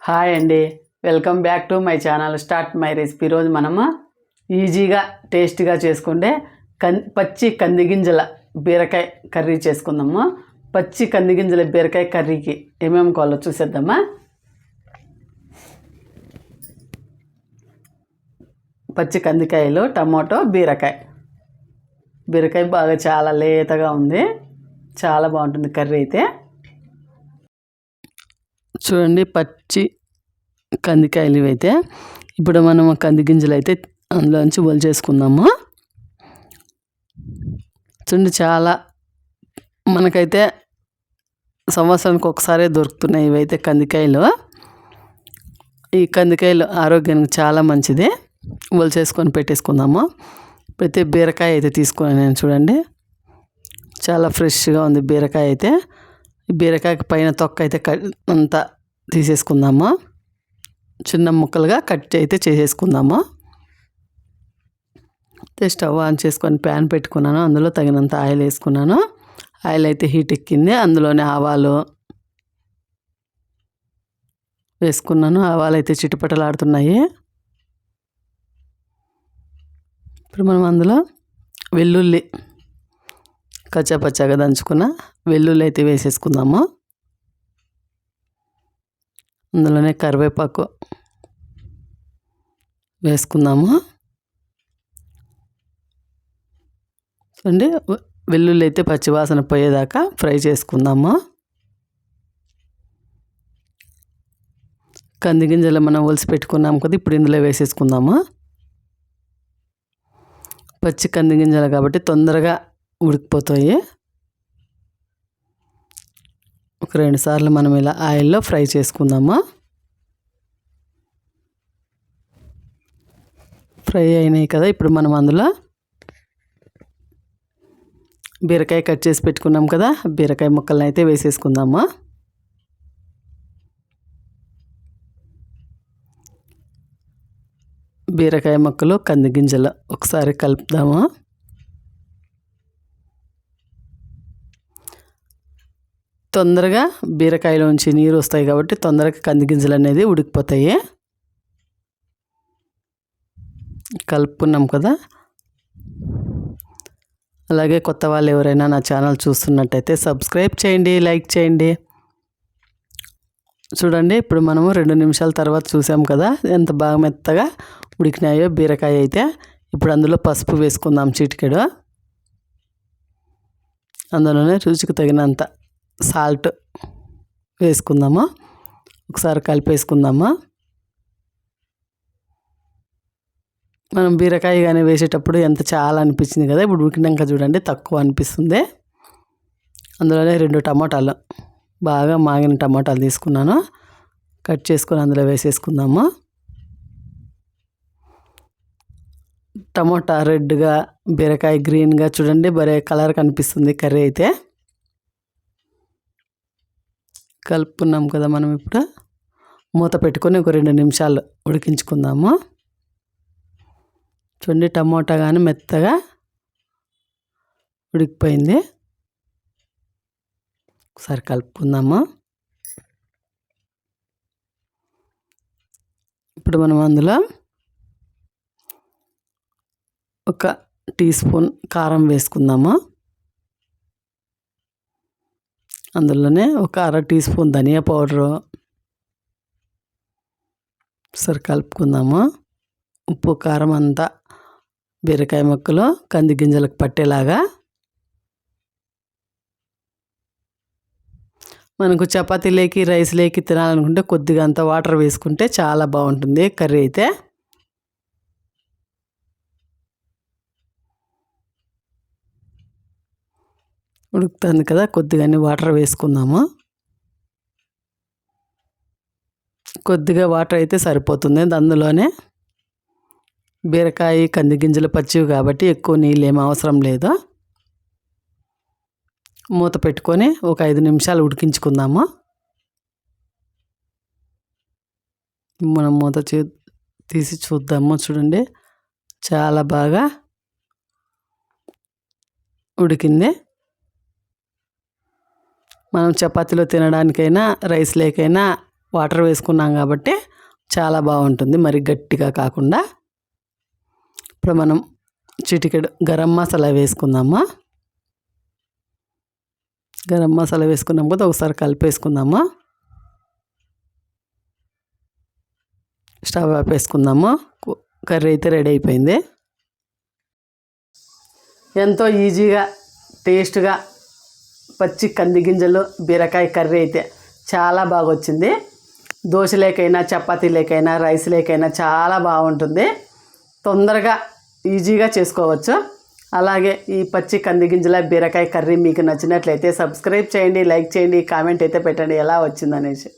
Hi అండి, welcome back to my channel start my recipe. ఈరోజు మనము ఈజీగా టేస్టీగా చేసుకుంటే పచ్చి కందిగింజల బీరకాయ కర్రీ చేసుకుందాము. పచ్చి కందిగింజల బీరకాయ కర్రీకి ఏమేమి కావాలో చూసేద్దామా. పచ్చి కందికాయలు, టమాటో, బీరకాయ బాగా చాలా లేతగా ఉంది, చాలా బాగుంటుంది కర్రీ అయితే. చూడండి, పచ్చి కందికాయలు ఇవైతే. ఇప్పుడు మనం కంది గింజలు అయితే అందులోంచి ఒలిచేసుకుందాము. చూడండి, చాలా మనకైతే సంవత్సరానికి ఒకసారి దొరుకుతున్నాయి ఇవైతే కందికాయలు. ఈ కందికాయలు ఆరోగ్యానికి చాలా మంచిది. ఒలిచేసుకొని పెట్టేసుకుందాము. ప్రతి బీరకాయ అయితే తీసుకున్నాను నేను. చూడండి, చాలా ఫ్రెష్గా ఉంది బీరకాయ అయితే. బీరకాయకి పైన తొక్క అయితే అంతా తీసేసుకుందాము. చిన్న ముక్కలుగా కట్ అయితే చేసేసుకుందాము. స్టవ్ ఆన్ చేసుకొని ప్యాన్ పెట్టుకున్నాను. అందులో తగినంత ఆయిల్ వేసుకున్నాను. ఆయిల్ అయితే హీట్ ఎక్కింది. అందులోనే ఆవాలు వేసుకున్నాను. ఆవాలు అయితే చిటపటలాడుతున్నాయి. ఇప్పుడు మనం అందులో వెల్లుల్లి కచ్చాపచ్చాగా దంచుకున్న వెల్లుల్లి అయితే వేసేసుకుందాము. అందులోనే కరివేపాకు వేసుకుందాము. చూడండి, వెల్లుల్లి అయితే పచ్చివాసన పోయేదాకా ఫ్రై చేసుకుందాము. కంది గింజలు మనం ఒలిసి పెట్టుకున్నాము కదా, ఇప్పుడు ఇందులో వేసేసుకుందాము. పచ్చి కంది గింజలు కాబట్టి తొందరగా ఉడికిపోతాయి. ఒక 2 సార్లు మనం ఇలా ఆయిల్లో ఫ్రై చేసుకుందాము. ఫ్రై అయినాయి కదా, ఇప్పుడు మనం అందులో బీరకాయ కట్ చేసి పెట్టుకున్నాం కదా, బీరకాయ ముక్కలను అయితే వేసేసుకుందాము. బీరకాయ ముక్కలు, కంది గింజలు ఒకసారి కలుపుదాము. తొందరగా బీరకాయలోంచి నీరు వస్తాయి కాబట్టి తొందరగా కంది గింజలు అనేది ఉడికిపోతాయి. కలుపుకున్నాం కదా. అలాగే కొత్త వాళ్ళు ఎవరైనా నా ఛానల్ చూస్తున్నట్టయితే సబ్స్క్రైబ్ చేయండి, లైక్ చేయండి. చూడండి, ఇప్పుడు మనము 2 నిమిషాల తర్వాత చూసాం కదా ఎంత బాగా మెత్తగా ఉడికినాయో బీరకాయ అయితే. ఇప్పుడు అందులో పసుపు వేసుకుందాం, చిటికెడు. అందులోనే రుచికి తగినంత సాల్ట్ వేసుకుందాము. ఒకసారి కలిపేసుకుందాము. మనం బీరకాయ కానీ వేసేటప్పుడు ఎంత చాలా అనిపించింది కదా, ఇప్పుడు ఉడికినాక చూడండి తక్కువ అనిపిస్తుంది. అందులోనే 2 టమాటాలు, బాగా మాగిన టమాటాలు తీసుకున్నాను, కట్ చేసుకొని అందులో వేసేసుకుందాము. టమాటా రెడ్గా, బీరకాయ గ్రీన్గా, చూడండి భలే కలర్ కనిపిస్తుంది కర్రీ అయితే. కలుపుకున్నాం కదా మనం. ఇప్పుడు మూత పెట్టుకొని ఒక 2 నిమిషాలు ఉడికించుకుందాము. చూడండి, టమోటా కానీ మెత్తగా ఉడికిపోయింది. ఒకసారి కలుపుకుందాము. ఇప్పుడు మనం అందులో 1 టీ స్పూన్ కారం వేసుకుందాము. అందులోనే 1 అర టీ స్పూన్ ధనియా పౌడరు. సరే కలుపుకుందాము. ఉప్పు, కారం అంతా బీరకాయ ముక్కలు, కంది గింజలకు పట్టేలాగా. మనకు చపాతీలోకి, రైస్లోకి తినాలనుకుంటే కొద్దిగా అంత వాటర్ వేసుకుంటే చాలా బాగుంటుంది కర్రీ అయితే. ఉడుకుతుంది కదా, కొద్దిగానే వాటర్ వేసుకుందాము. కొద్దిగా వాటర్ అయితే సరిపోతుంది. అందులోనే బీరకాయ, కంది గింజలు పచ్చివి కాబట్టి ఎక్కువ నీళ్ళు ఏం అవసరం లేదు. మూత పెట్టుకొని ఒక 5 నిమిషాలు ఉడికించుకుందాము. మనం మూత తీసి చూద్దాము. చూడండి, చాలా బాగా ఉడికింది. మనం చపాతీలో తినడానికైనా, రైస్ లేకైనా వాటర్ వేసుకున్నాం కాబట్టి చాలా బాగుంటుంది, మరి గట్టిగా కాకుండా. ఇప్పుడు మనం చిటికెడు గరం మసాలా వేసుకుందాము. గరం మసాలా వేసుకున్నాం కదా, ఒకసారి కలిపేసుకుందాము. స్టవ్ ఆపేసుకుందాము. కర్రీ అయితే రెడీ అయిపోయింది. ఎంతో ఈజీగా టేస్ట్గా పచ్చి కంది గింజలు బీరకాయ కర్రీ అయితే చాలా బాగా వచ్చింది. దోశలేకైనా చపాతీలేకైనా రైస్లేకైనా చాలా బాగుంటుంది. తొందరగా ఈజీగా చేసుకోవచ్చు. అలాగే ఈ పచ్చి కంది గింజల బీరకాయ కర్రీ మీకు నచ్చినట్లయితే సబ్స్క్రైబ్ చేయండి, లైక్ చేయండి, కామెంట్ అయితే పెట్టండి ఎలా వచ్చిందనేసి.